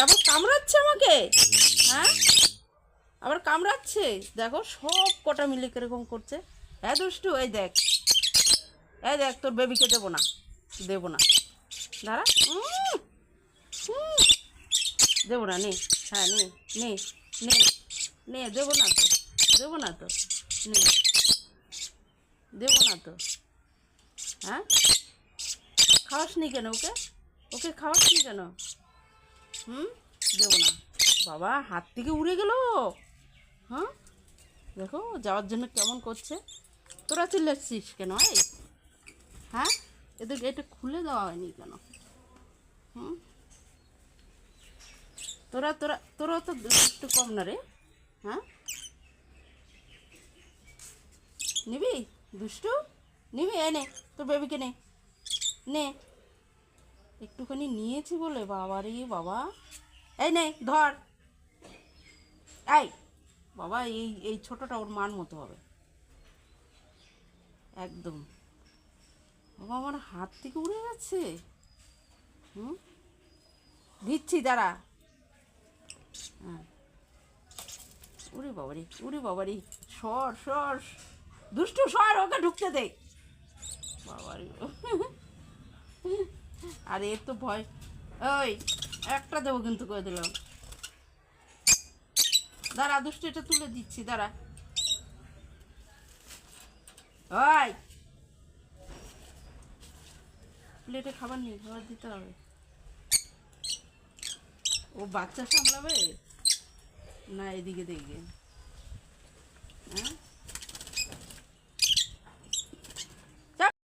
আবার কামড়াচ্ছে আমাকে, হ্যাঁ আবার কামড়াচ্ছে। দেখো সব কটা মিলে কিরকম করছে। হ্যাঁ দুষ্টু, এই দেখ, এই দেখ, তোর বেবিকে দেবো না, দেবো না, দাঁড়া। দেবো না, নে, হ্যাঁ নে, নে, নে, নে, দেবো না তো, দেবো না তো, নে, দেবো না তো, হ্যাঁ খাওয়াসনি কেন ওকে, ওকে খাওয়াসনি কেন? দেবো না। বাবা হাত থেকে উড়ে গেল। হ্যাঁ দেখো যাওয়ার জন্য কেমন করছে। তোরা চিল্লাচ্ছিস কেন? হ্যাঁ এদেরকে এটা খুলে দেওয়া হয়নি কেন? হুম তোরা তোরা তোরা তো একটু কম না রে। হ্যাঁ নিবি দুষ্টু, নিবি? নে তোর বেবিকে নে, নে, একটুখানি নিয়েছি বলে বাবা রে বাবা। এই নে ধর, এই বাবা, এই এই ছোটটা ওর মান মতো হবে একদম। বাবা আমার হাত থেকে উড়ে গেছে। হুম দিচ্ছি দাঁড়া। হ্যাঁ উড়ে বাবারি, উড়ে বাবারি, সর সর, দুষ্টু সর, ওকে ঢুকতে দে বাবারি। আর এর তো ভয়। ওই একটা দেবো কিন্তু করে দিলাম, দাঁড়া দুষ্টু, এটা তুলে দিচ্ছি দাঁড়া। ওই প্লেটে খাবার নেই, খাবার দিতে হবে। ও বাচ্চা সামলাবে না এদিকে দেখবে, হ্যাঁ